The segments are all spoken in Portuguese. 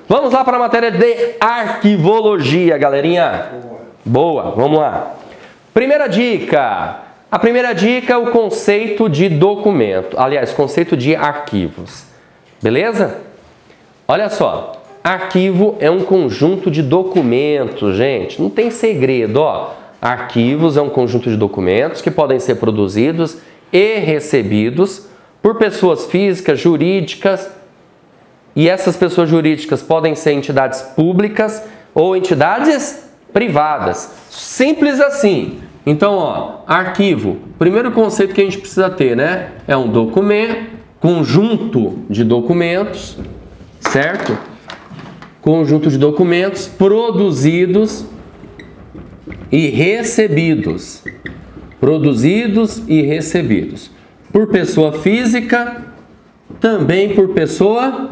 Vamos lá para a matéria de arquivologia, galerinha. Boa, vamos lá. Primeira dica. A primeira dica é o conceito de documento. Aliás, conceito de arquivos. Beleza? Olha só. Arquivo é um conjunto de documentos, gente. Não tem segredo, ó. Arquivos é um conjunto de documentos que podem ser produzidos e recebidos por pessoas físicas, jurídicas, e essas pessoas jurídicas podem ser entidades públicas ou entidades privadas. Simples assim. Então, ó, arquivo. Primeiro conceito que a gente precisa ter, né? É um documento, conjunto de documentos, certo? Conjunto de documentos produzidos e recebidos. Produzidos e recebidos. Por pessoa física, também por pessoa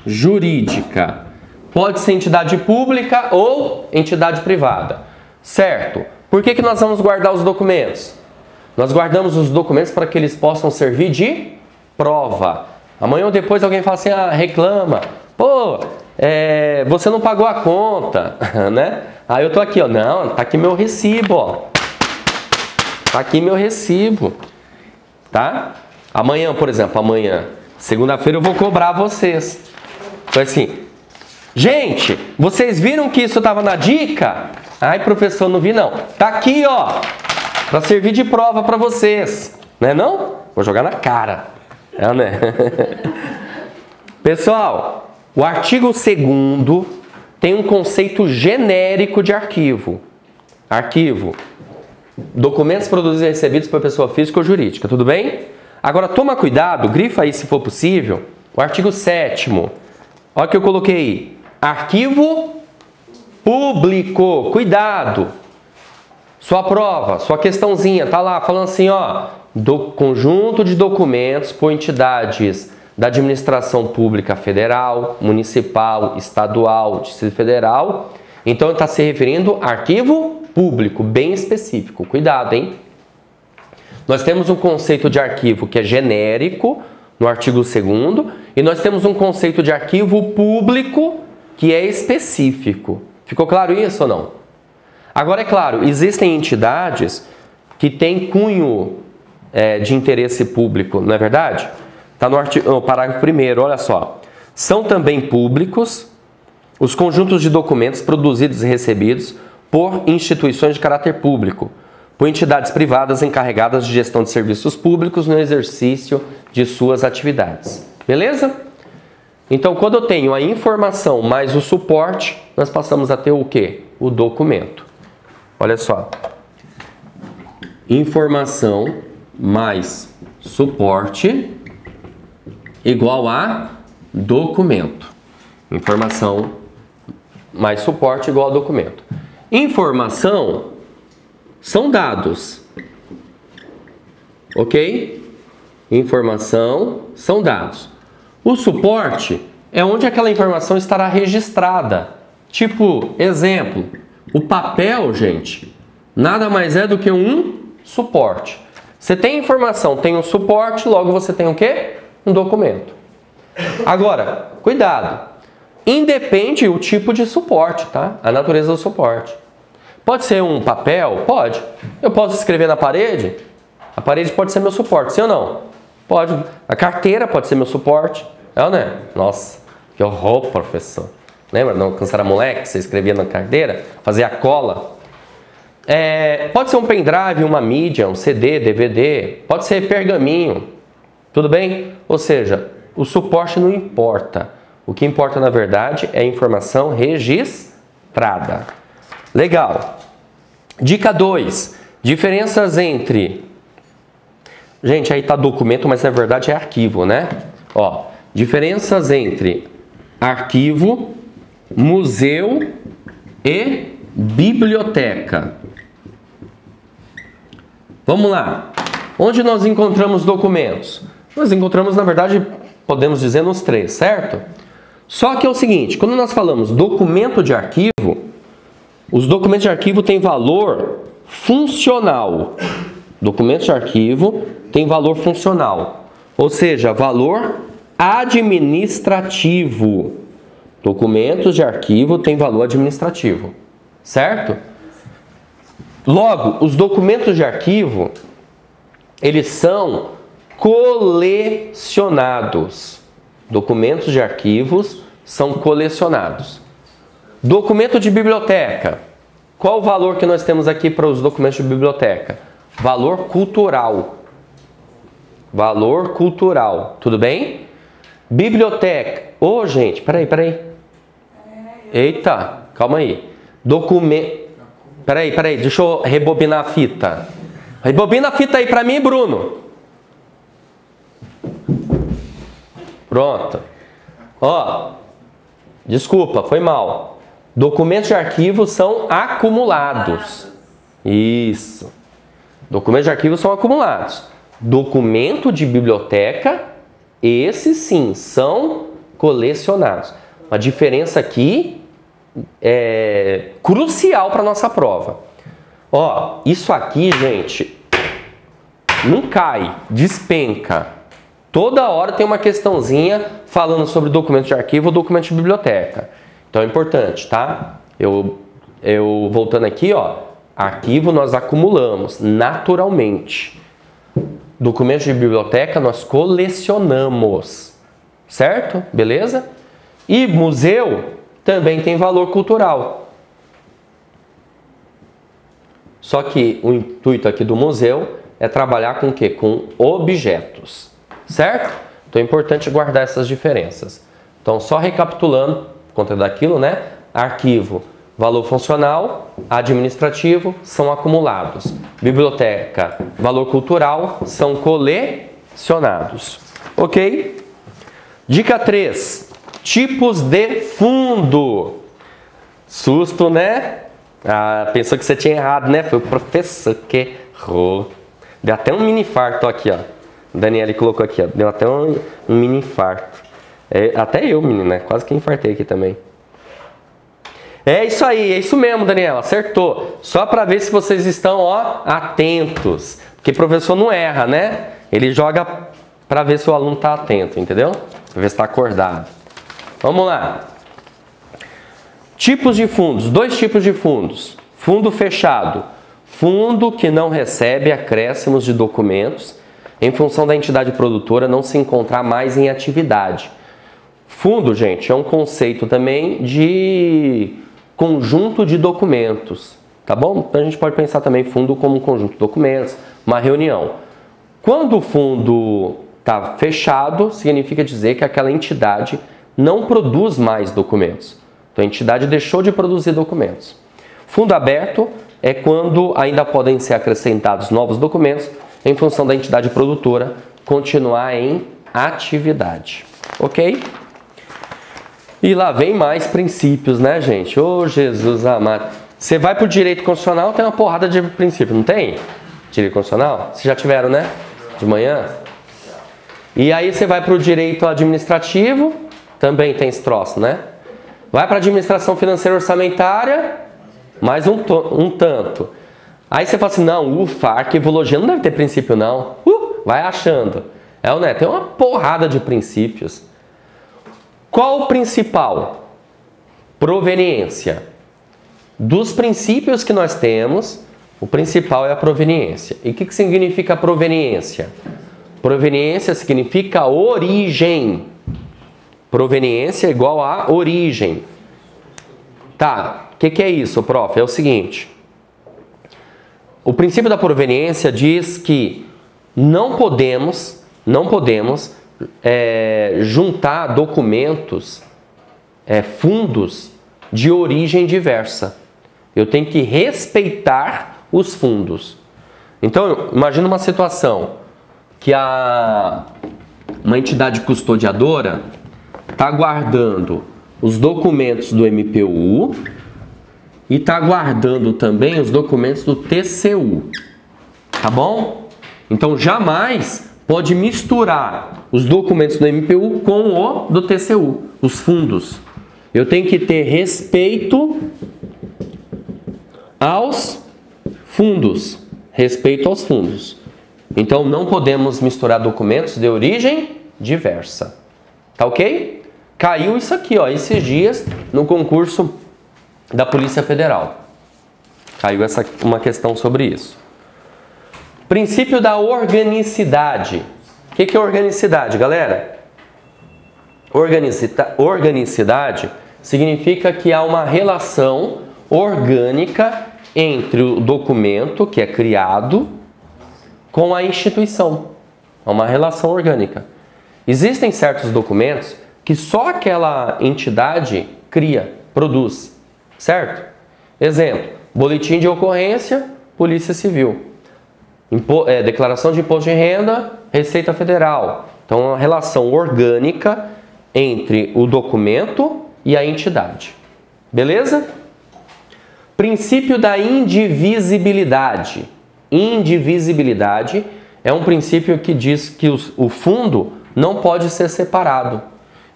jurídica. Pode ser entidade pública ou entidade privada. Certo? Por que nós vamos guardar os documentos? Nós guardamos os documentos para que eles possam servir de prova. Amanhã ou depois alguém fala assim, reclama. Pô, você não pagou a conta, né? Aí eu tô aqui, ó. Não, tá aqui meu recibo, ó. Tá aqui meu recibo. Tá? Amanhã, por exemplo, segunda-feira eu vou cobrar vocês. Então assim, gente, vocês viram que isso estava na dica? Ai, professor, não vi não. Tá aqui, ó, para servir de prova para vocês. Não é não? Vou jogar na cara. É, né? Pessoal, o artigo 2º tem um conceito genérico de arquivo. Arquivo. Documentos produzidos e recebidos por pessoa física ou jurídica, tudo bem? Agora toma cuidado, grifa aí se for possível, o artigo 7º. Olha o que eu coloquei aí. Arquivo público. Cuidado. Sua prova, sua questãozinha, tá lá falando assim, ó, do conjunto de documentos por entidades da administração pública federal, municipal, estadual, Distrito Federal. Então está se referindo a arquivo público, bem específico. Cuidado, hein? Nós temos um conceito de arquivo que é genérico, no artigo 2º, e nós temos um conceito de arquivo público que é específico. Ficou claro isso ou não? Agora, é claro, existem entidades que têm cunho de interesse público, não é verdade? Está no parágrafo 1º, olha só. São também públicos os conjuntos de documentos produzidos e recebidos por instituições de caráter público, por entidades privadas encarregadas de gestão de serviços públicos no exercício de suas atividades. Beleza? Então, quando eu tenho a informação mais o suporte, nós passamos a ter o quê? O documento. Olha só. Informação mais suporte igual a documento. Informação mais suporte igual a documento. Informação são dados. Ok? Informação são dados. O suporte é onde aquela informação estará registrada. Tipo, exemplo, o papel, gente, nada mais é do que um suporte. Você tem informação, tem um suporte, logo você tem o quê? Um documento. Agora, cuidado. Independe o tipo de suporte, tá? A natureza do suporte. Pode ser um papel? Pode. Eu posso escrever na parede? A parede pode ser meu suporte, sim ou não? Pode. A carteira pode ser meu suporte. É ou não é? Nossa, que horror, professor. Lembra? Não, quando você era moleque, você escrevia na carteira, fazia cola. Pode ser um pendrive, uma mídia, um CD, DVD. Pode ser pergaminho. Tudo bem? Ou seja, o suporte não importa. O que importa, na verdade, é a informação registrada. Legal. Dica 2. Diferenças entre... Gente, aí tá documento, mas na verdade é arquivo, né? Ó, diferenças entre arquivo, museu e biblioteca. Vamos lá. Onde nós encontramos documentos? Nós encontramos, na verdade, podemos dizer nos 3, certo? Só que é o seguinte, quando nós falamos documento de arquivo, os documentos de arquivo têm valor funcional. Documentos de arquivo têm valor funcional, ou seja, valor administrativo. Documentos de arquivo têm valor administrativo, certo? Logo, os documentos de arquivo, eles são colecionados. Documentos de arquivos são colecionados. Documento de biblioteca. Qual o valor que nós temos aqui para os documentos de biblioteca? Valor cultural. Valor cultural. Tudo bem? Biblioteca. Ô, gente, peraí. Eita, calma aí. Documento. Peraí, deixa eu rebobinar a fita. Rebobina a fita aí para mim, Bruno. Pronto. Ó, desculpa, foi mal. Documentos de arquivo são acumulados. Isso. Documentos de arquivo são acumulados. Documento de biblioteca, esses sim, são colecionados. A diferença aqui é crucial para a nossa prova. Ó, isso aqui, gente, não cai, despenca. Toda hora tem uma questãozinha falando sobre documento de arquivo ou documento de biblioteca. Então é importante, tá? Eu voltando aqui, ó, arquivo nós acumulamos naturalmente. Documentos de biblioteca nós colecionamos, certo? Beleza? E museu também tem valor cultural. Só que o intuito aqui do museu é trabalhar com o quê? Com objetos, certo? Então é importante guardar essas diferenças. Então só recapitulando, por conta daquilo, né? Arquivo, valor funcional, administrativo, são acumulados. Biblioteca, valor cultural, são colecionados. Ok? Dica 3. Tipos de fundo. Susto, né? Ah, pensou que você tinha errado, né? Foi o professor que errou. Deu até um mini infarto aqui, ó. Daniele colocou aqui, ó. Deu até um mini infarto. Até eu, menina, quase que infartei aqui também. É isso aí, é isso mesmo, Daniela, acertou. Só para ver se vocês estão, ó, atentos. Porque professor não erra, né? Ele joga para ver se o aluno está atento, entendeu? Para ver se está acordado. Vamos lá. Tipos de fundos, 2 tipos de fundos. Fundo fechado, fundo que não recebe acréscimos de documentos em função da entidade produtora não se encontrar mais em atividade. Fundo, gente, é um conceito também de conjunto de documentos, tá bom? Então a gente pode pensar também fundo como um conjunto de documentos, uma reunião. Quando o fundo está fechado, significa dizer que aquela entidade não produz mais documentos. Então a entidade deixou de produzir documentos. Fundo aberto é quando ainda podem ser acrescentados novos documentos em função da entidade produtora continuar em atividade. Ok? E lá vem mais princípios, né, gente? Ô, Jesus amado. Você vai para o direito constitucional, tem uma porrada de princípios, não tem? Direito constitucional? Vocês já tiveram, né? De manhã? E aí você vai para o direito administrativo, também tem esse troço, né? Vai para a administração financeira orçamentária, mais um tanto. Aí você fala assim, não, ufa, arquivologia não deve ter princípio, não. Vai achando. Né? Tem uma porrada de princípios. Qual o principal? Proveniência. Dos princípios que nós temos, o principal é a proveniência. E o que significa proveniência? Proveniência significa origem. Proveniência é igual a origem. Tá, o que é isso, prof? É o seguinte. O princípio da proveniência diz que não podemos juntar documentos, fundos de origem diversa. Eu tenho que respeitar os fundos. Então, imagina uma situação que uma entidade custodiadora está guardando os documentos do MPU e está guardando também os documentos do TCU. Tá bom? Então, jamais pode misturar os documentos do MPU com o do TCU, os fundos. Eu tenho que ter respeito aos fundos. Respeito aos fundos. Então, não podemos misturar documentos de origem diversa. Tá ok? Caiu isso aqui, ó, esses dias no concurso da Polícia Federal. Caiu uma questão sobre isso. Princípio da organicidade. O que é organicidade, galera? Organicidade significa que há uma relação orgânica entre o documento que é criado com a instituição. É uma relação orgânica. Existem certos documentos que só aquela entidade cria, produz, certo? Exemplo, boletim de ocorrência, Polícia Civil. Declaração de imposto de renda, Receita Federal. Então, é uma relação orgânica entre o documento e a entidade. Beleza? Princípio da indivisibilidade. Indivisibilidade é um princípio que diz que o fundo não pode ser separado.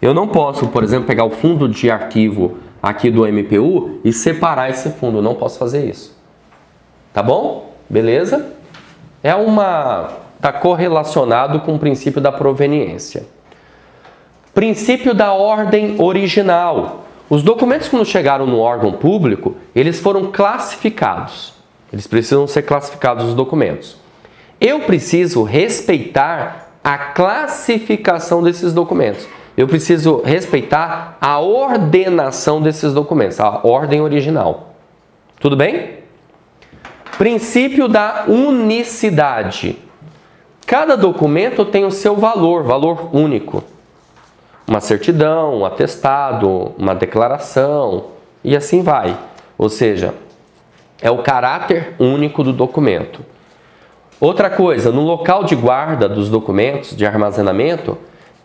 Eu não posso, por exemplo, pegar o fundo de arquivo aqui do MPU e separar esse fundo. Eu não posso fazer isso. Tá bom? Beleza? Está correlacionado com o princípio da proveniência. Princípio da ordem original. Os documentos que nos chegaram no órgão público, eles foram classificados. Eles precisam ser classificados, os documentos. Eu preciso respeitar a classificação desses documentos. Eu preciso respeitar a ordenação desses documentos, a ordem original. Tudo bem? Princípio da unicidade. Cada documento tem o seu valor único. Uma certidão, um atestado, uma declaração e assim vai. Ou seja, é o caráter único do documento. Outra coisa, no local de guarda dos documentos, de armazenamento,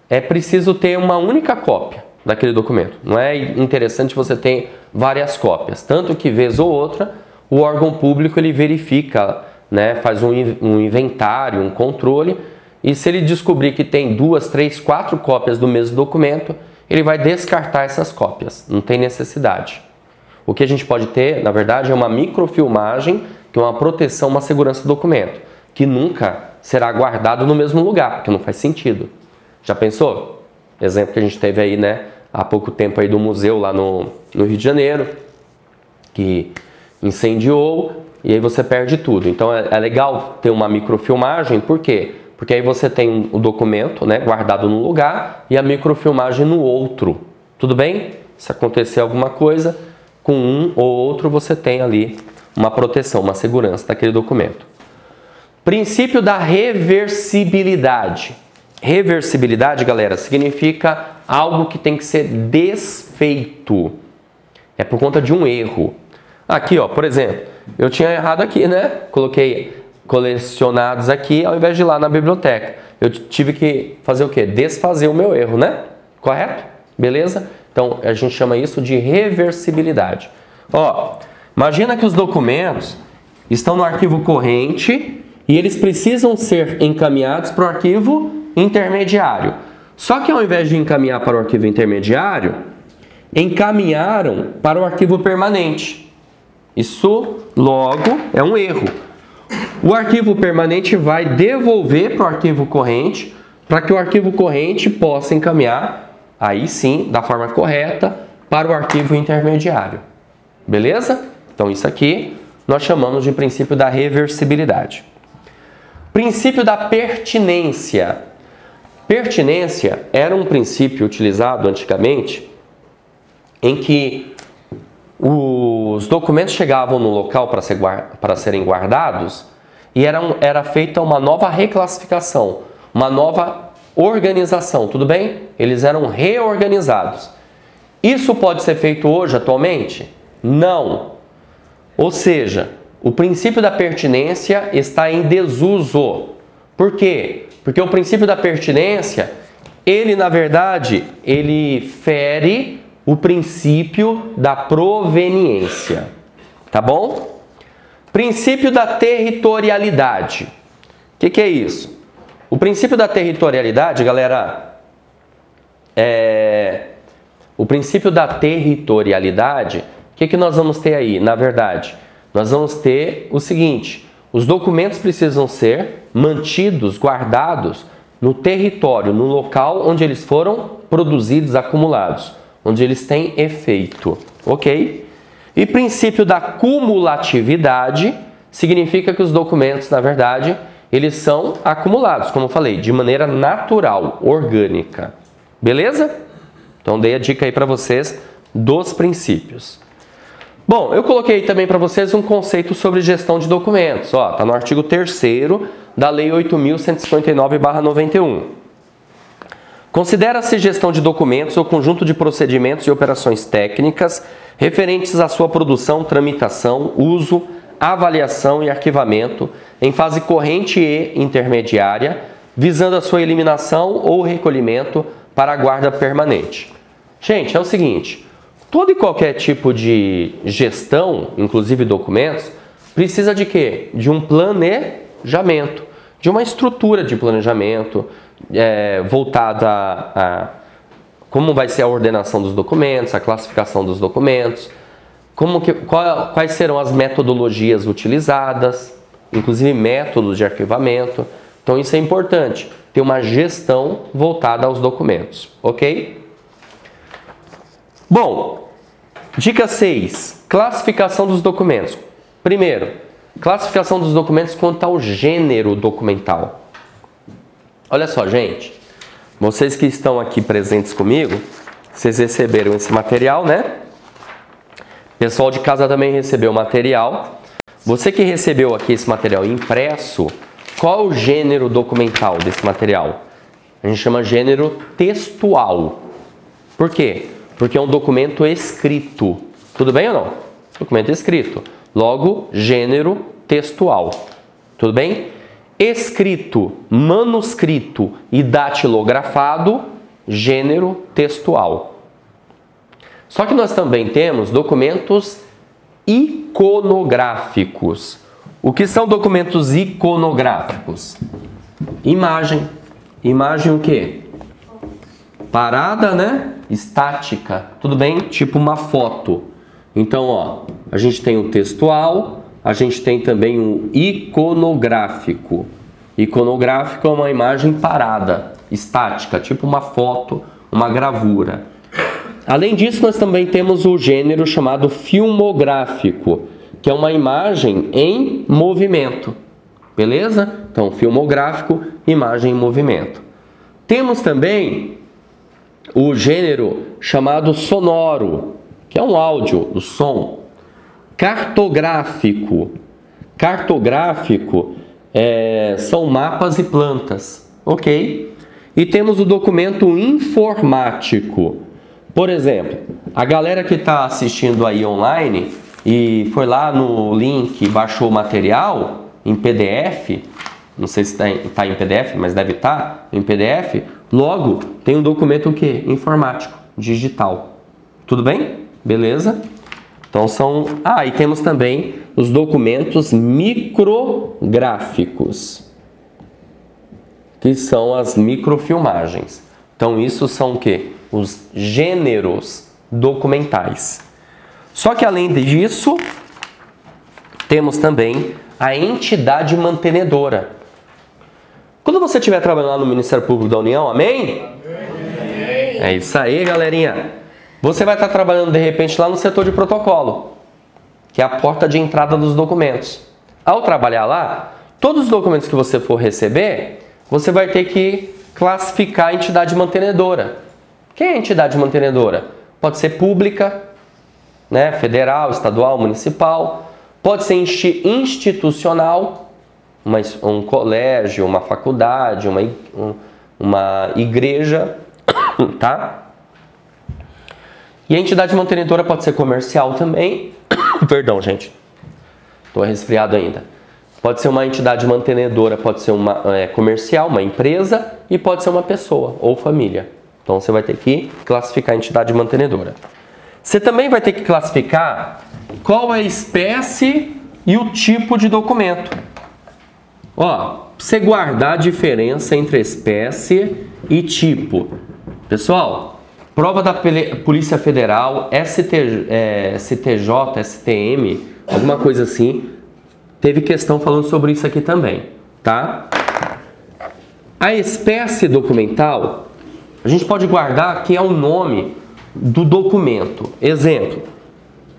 é preciso ter uma única cópia daquele documento. Não é interessante você ter várias cópias. Tanto que, vez ou outra, o órgão público ele verifica, né, faz um inventário, um controle, e se ele descobrir que tem 2, 3, 4 cópias do mesmo documento, ele vai descartar essas cópias. Não tem necessidade. O que a gente pode ter, na verdade, é uma microfilmagem, que é uma proteção, uma segurança do documento, que nunca será guardado no mesmo lugar, porque não faz sentido. Já pensou? Exemplo que a gente teve aí, né, há pouco tempo aí do museu lá no Rio de Janeiro, que incendiou e aí você perde tudo. Então é legal ter uma microfilmagem, por quê? Porque aí você tem o documento, né, guardado num lugar e a microfilmagem no outro. Tudo bem? Se acontecer alguma coisa, com um ou outro você tem ali uma proteção, uma segurança daquele documento. Princípio da reversibilidade. Reversibilidade, galera, significa algo que tem que ser desfeito. É por conta de um erro. Aqui, ó, por exemplo, eu tinha errado aqui, né? Coloquei colecionados aqui ao invés de ir lá na biblioteca. Eu tive que fazer o quê? Desfazer o meu erro, né? Correto? Beleza? Então, a gente chama isso de reversibilidade. Ó, imagina que os documentos estão no arquivo corrente e eles precisam ser encaminhados para o arquivo intermediário. Só que ao invés de encaminhar para o arquivo intermediário, encaminharam para o arquivo permanente. Isso, logo, é um erro. O arquivo permanente vai devolver para o arquivo corrente, para que o arquivo corrente possa encaminhar, aí sim, da forma correta, para o arquivo intermediário. Beleza? Então, isso aqui nós chamamos de princípio da reversibilidade. Princípio da pertinência. Pertinência era um princípio utilizado antigamente em que os documentos chegavam no local para serem guardados e era feita uma nova reclassificação, uma nova organização, tudo bem? Eles eram reorganizados. Isso pode ser feito hoje, atualmente? Não. Ou seja, o princípio da pertinência está em desuso. Por quê? Porque o princípio da pertinência, ele na verdade, ele fere o princípio da proveniência. Tá bom? Princípio da territorialidade. O que é isso? O princípio da territorialidade, galera, o princípio da territorialidade, o que nós vamos ter aí? Na verdade, nós vamos ter o seguinte: os documentos precisam ser mantidos, guardados no território, no local onde eles foram produzidos, acumulados, onde eles têm efeito, ok? E princípio da cumulatividade significa que os documentos, na verdade, eles são acumulados, como eu falei, de maneira natural, orgânica. Beleza? Então dei a dica aí para vocês dos princípios. Bom, eu coloquei também para vocês um conceito sobre gestão de documentos. Ó, tá no artigo 3º da Lei 8.159/91. Considera-se gestão de documentos o conjunto de procedimentos e operações técnicas referentes à sua produção, tramitação, uso, avaliação e arquivamento em fase corrente e intermediária, visando a sua eliminação ou recolhimento para a guarda permanente. Gente, é o seguinte, todo e qualquer tipo de gestão, inclusive documentos, precisa de quê? De um planejamento, de uma estrutura de planejamento voltada a como vai ser a ordenação dos documentos, a classificação dos documentos, quais serão as metodologias utilizadas, inclusive métodos de arquivamento. Então isso é importante, ter uma gestão voltada aos documentos, ok? Bom, dica 6, classificação dos documentos. Primeiro, classificação dos documentos quanto ao gênero documental. Olha só, gente, vocês que estão aqui presentes comigo, vocês receberam esse material, né? Pessoal de casa também recebeu o material. Você que recebeu aqui esse material impresso, qual é o gênero documental desse material? A gente chama gênero textual. Por quê? Porque é um documento escrito. Tudo bem ou não? Documento escrito. Logo, gênero textual. Tudo bem? Escrito, manuscrito e datilografado, gênero textual. Só que nós também temos documentos iconográficos. O que são documentos iconográficos? Imagem. Imagem o quê? Parada, né? Estática. Tudo bem? Tipo uma foto. Então, ó, a gente tem o textual, a gente tem também o iconográfico. Iconográfico é uma imagem parada, estática, tipo uma foto, uma gravura. Além disso, nós também temos o gênero chamado filmográfico, que é uma imagem em movimento. Beleza? Então, filmográfico, imagem em movimento. Temos também o gênero chamado sonoro, que é um áudio, o som. Cartográfico. Cartográfico são mapas e plantas, ok? E temos o documento informático. Por exemplo, a galera que está assistindo aí online e foi lá no link e baixou o material em PDF, não sei se está em PDF, mas deve estar em PDF, logo tem um documento o quê? Informático, digital. Tudo bem? Beleza? Então são... e temos também os documentos micrográficos, que são as microfilmagens. Então isso são o quê? Os gêneros documentais. Só que além disso, temos também a entidade mantenedora. Quando você estiver trabalhando lá no Ministério Público da União, amém? Amém. É isso aí, galerinha. Você vai estar trabalhando, de repente, lá no setor de protocolo, que é a porta de entrada dos documentos. Ao trabalhar lá, todos os documentos que você for receber, você vai ter que classificar a entidade mantenedora. Quem é a entidade mantenedora? Pode ser pública, né, federal, estadual, municipal. Pode ser institucional, um colégio, uma faculdade, uma igreja, tá? E a entidade mantenedora pode ser comercial também. Perdão, gente. Estou resfriado ainda. Pode ser uma entidade mantenedora, pode ser uma comercial, uma empresa, e pode ser uma pessoa ou família. Então você vai ter que classificar a entidade mantenedora. Você também vai ter que classificar qual é a espécie e o tipo de documento. Ó, você guardar a diferença entre espécie e tipo. Pessoal, prova da Polícia Federal, STJ, STM, alguma coisa assim, teve questão falando sobre isso aqui também, tá? A espécie documental a gente pode guardar que é o nome do documento. Exemplo,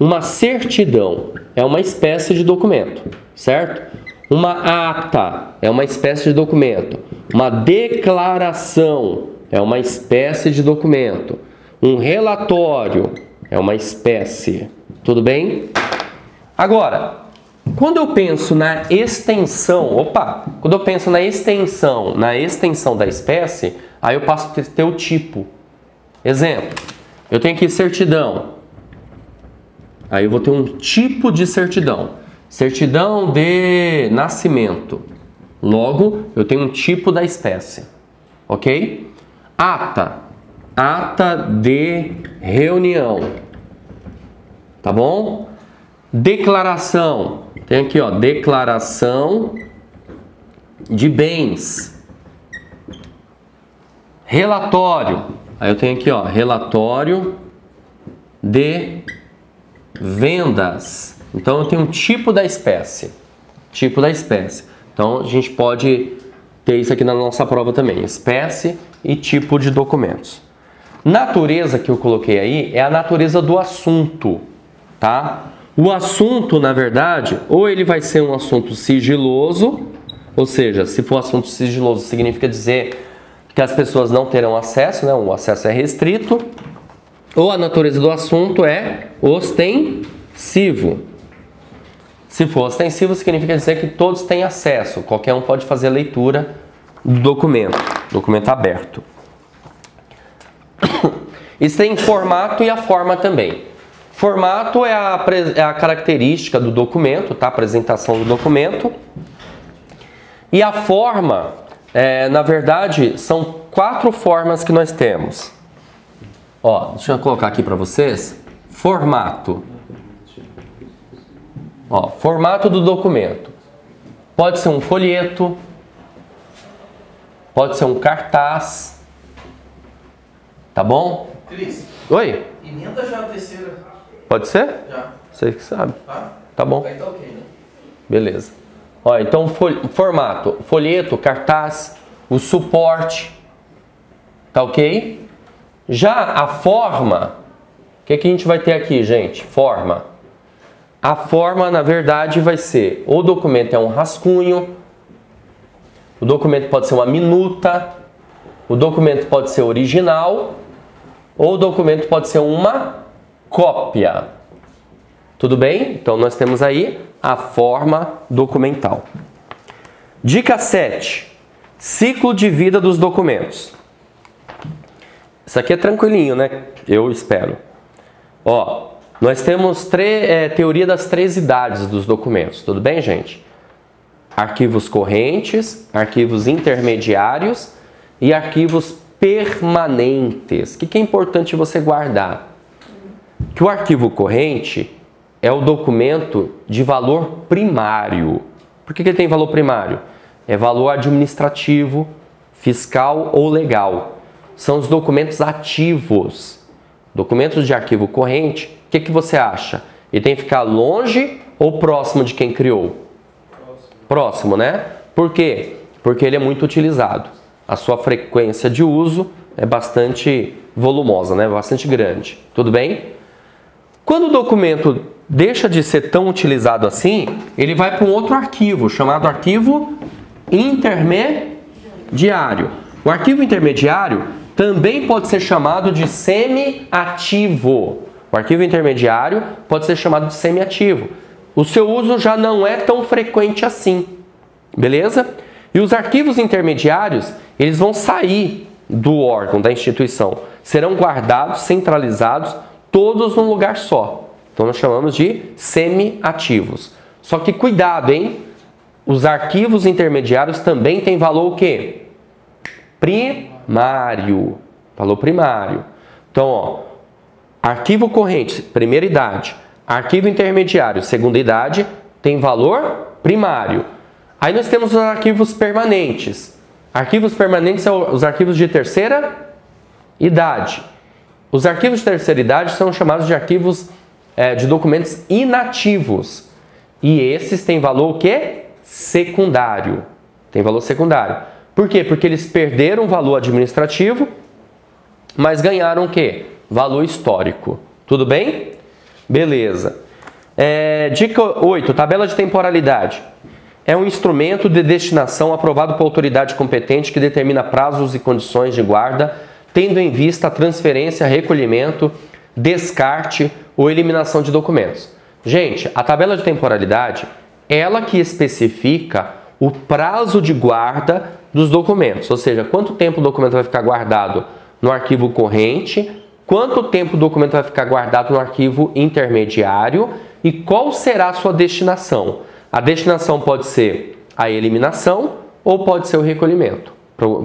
uma certidão é uma espécie de documento, certo? Uma ata é uma espécie de documento. Uma declaração é uma espécie de documento. Um relatório é uma espécie. Tudo bem? Agora, quando eu penso na extensão, quando eu penso na extensão da espécie, aí eu passo a ter o tipo. Exemplo, eu tenho aqui certidão. Aí eu vou ter um tipo de certidão. Certidão de nascimento. Logo, eu tenho um tipo da espécie. Ok? Ata. Ata de reunião. Tá bom? Declaração. Tem aqui, ó, declaração de bens. Relatório. Aí eu tenho aqui, ó, relatório de vendas. Então, eu tenho um tipo da espécie. Tipo da espécie. Então, a gente pode ter isso aqui na nossa prova também. Espécie e tipo de documentos. Natureza que eu coloquei aí é a natureza do assunto, tá? O assunto, na verdade, ou ele vai ser um assunto sigiloso, ou seja, se for assunto sigiloso, significa dizer que as pessoas não terão acesso, né? O acesso é restrito. Ou a natureza do assunto é ostensivo. Se for ostensivo, significa dizer que todos têm acesso. Qualquer um pode fazer a leitura do documento aberto. Isso tem formato e a forma também. Formato é a característica do documento, tá? A apresentação do documento. E a forma, na verdade, são 4 formas que nós temos. Ó, deixa eu colocar aqui para vocês. Formato. Ó, formato do documento. Pode ser um folheto, pode ser um cartaz, tá bom? Cris. Oi? Emenda já a terceira. Pode ser? Já. Você que sabe. Tá bom. Aí tá ok, né? Beleza. Ó, então formato, folheto, cartaz, o suporte, tá ok? Já a forma, o que a gente vai ter aqui, gente? Forma. A forma, na verdade, vai ser, o documento é um rascunho, o documento pode ser uma minuta, o documento pode ser original, ou o documento pode ser uma cópia. Tudo bem? Então, nós temos aí a forma documental. Dica 7. Ciclo de vida dos documentos. Isso aqui é tranquilinho, né? Eu espero. Ó, nós temos teoria das 3 idades dos documentos. Tudo bem, gente? Arquivos correntes, arquivos intermediários e arquivos permanentes. O que é importante você guardar? Que o arquivo corrente é o documento de valor primário. Por que ele tem valor primário? É valor administrativo, fiscal ou legal. São os documentos ativos. Documentos de arquivo corrente, o que você acha? Ele tem que ficar longe ou próximo de quem criou? Próximo, né? Por quê? Porque ele é muito utilizado. A sua frequência de uso é bastante volumosa, né? Bastante grande. Tudo bem? Quando o documento deixa de ser tão utilizado assim, ele vai para um outro arquivo, chamado arquivo intermediário. O arquivo intermediário também pode ser chamado de semi-ativo. O arquivo intermediário pode ser chamado de semi-ativo. O seu uso já não é tão frequente assim, beleza? E os arquivos intermediários, eles vão sair do órgão, da instituição. Serão guardados, centralizados, todos num lugar só. Então nós chamamos de semi-ativos. Só que cuidado, hein? Os arquivos intermediários também têm valor o quê? Primário. Valor primário. Então, ó, arquivo corrente, primeira idade. Arquivo intermediário, segunda idade, tem valor primário. Aí nós temos os arquivos permanentes. Arquivos permanentes são os arquivos de terceira idade. Os arquivos de terceira idade são chamados de arquivos de documentos inativos. E esses têm valor o quê? Secundário. Tem valor secundário. Por quê? Porque eles perderam valor administrativo mas ganharam o quê? Valor histórico. Tudo bem? Beleza. Dica 8, tabela de temporalidade. É um instrumento de destinação aprovado por autoridade competente que determina prazos e condições de guarda, tendo em vista a transferência, recolhimento, descarte ou eliminação de documentos. Gente, a tabela de temporalidade, ela que especifica o prazo de guarda dos documentos, ou seja, quanto tempo o documento vai ficar guardado no arquivo corrente, quanto tempo o documento vai ficar guardado no arquivo intermediário e qual será a sua destinação. A destinação pode ser a eliminação ou pode ser o recolhimento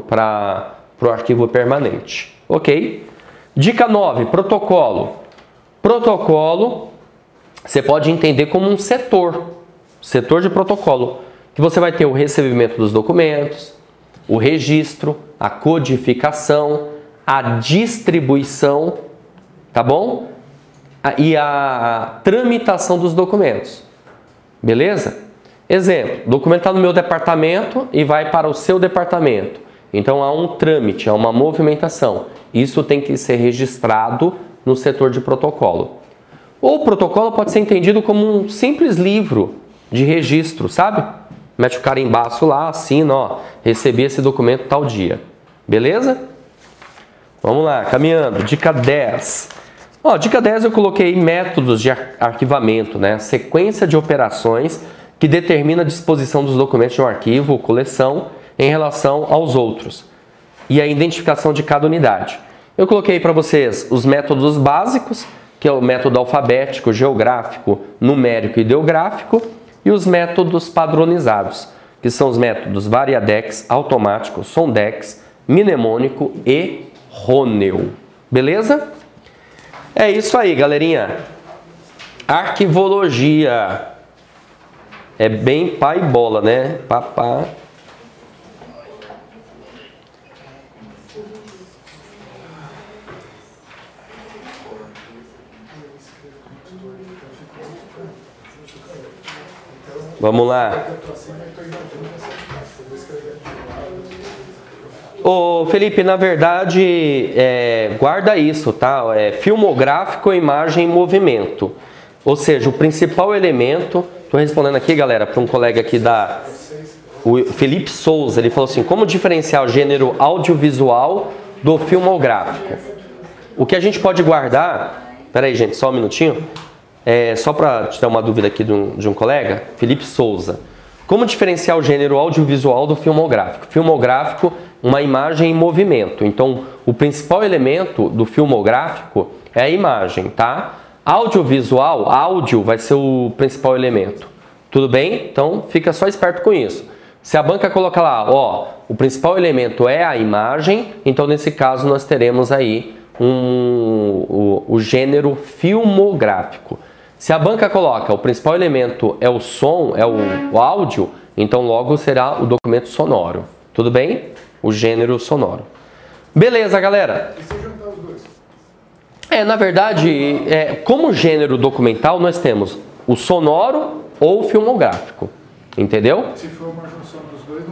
para o arquivo permanente. Ok? Dica 9, protocolo. Protocolo, você pode entender como um setor de protocolo, que você vai ter o recebimento dos documentos, o registro, a codificação, a distribuição, tá bom? E a tramitação dos documentos. Beleza? Exemplo, o documento está no meu departamento e vai para o seu departamento. Então há um trâmite, há uma movimentação. Isso tem que ser registrado no setor de protocolo. Ou o protocolo pode ser entendido como um simples livro de registro, sabe? Mete o carimbaço lá, assina, ó, recebi esse documento tal dia. Beleza? Vamos lá, caminhando. Dica 10. Ó, dica 10 eu coloquei métodos de arquivamento, né? Sequência de operações que determina a disposição dos documentos de um arquivo ou coleção em relação aos outros. E a identificação de cada unidade. Eu coloquei para vocês os métodos básicos, que é o método alfabético, geográfico, numérico e ideográfico, e os métodos padronizados, que são os métodos variadex, automático, sondex, mnemônico e Roneu. Beleza? É isso aí, galerinha. Arquivologia. É bem pai e bola, né? Papá. Vamos lá. Ô Felipe, na verdade, guarda isso, tá? Filmográfico, imagem e movimento. Ou seja, o principal elemento... Estou respondendo aqui, galera, para um colega aqui o Felipe Souza. Ele falou assim, como diferenciar o gênero audiovisual do filmográfico? O que a gente pode guardar... Pera aí, gente, só um minutinho. Só para tirar uma dúvida aqui de um colega, Felipe Souza. Como diferenciar o gênero audiovisual do filmográfico? Filmográfico, uma imagem em movimento. Então, o principal elemento do filmográfico é a imagem, tá? Audiovisual, áudio vai ser o principal elemento. Tudo bem? Então, fica só esperto com isso. Se a banca colocar lá, ó, o principal elemento é a imagem, então nesse caso nós teremos aí o gênero filmográfico. Se a banca coloca o principal elemento é o som, é o áudio, então logo será o documento sonoro. Tudo bem? O gênero sonoro. Beleza, galera? E se juntar os dois? Na verdade, como gênero documental, nós temos o sonoro ou o filmográfico. Entendeu? Se for uma junção dos dois,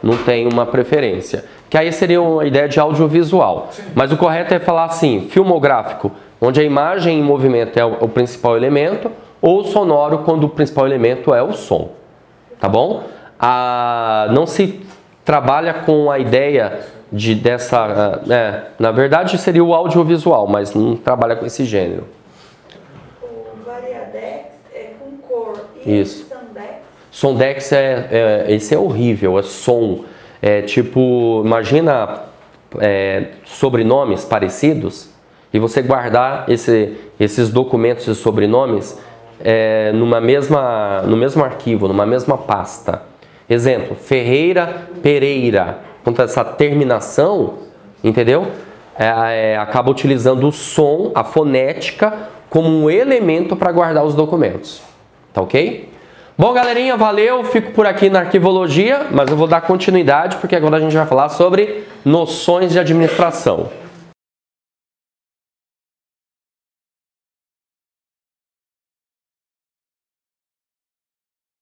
não tem uma preferência. Que aí seria uma ideia de audiovisual. Sim. Mas o correto é falar assim, filmográfico, onde a imagem em movimento é o principal elemento, ou sonoro, quando o principal elemento é o som. Tá bom? Não se trabalha com a ideia na verdade seria o audiovisual, mas não trabalha com esse gênero. O variadex é com cor. E isso. Sondex? Sondex esse é horrível, é som. Tipo, imagina sobrenomes parecidos e você guardar esses documentos e sobrenomes no mesmo arquivo, numa mesma pasta. Exemplo, Ferreira, Pereira. Quanto a essa terminação, entendeu? Acaba utilizando o som, a fonética, como um elemento para guardar os documentos. Tá ok? Bom, galerinha, valeu. Fico por aqui na arquivologia, mas eu vou dar continuidade porque agora a gente vai falar sobre noções de administração.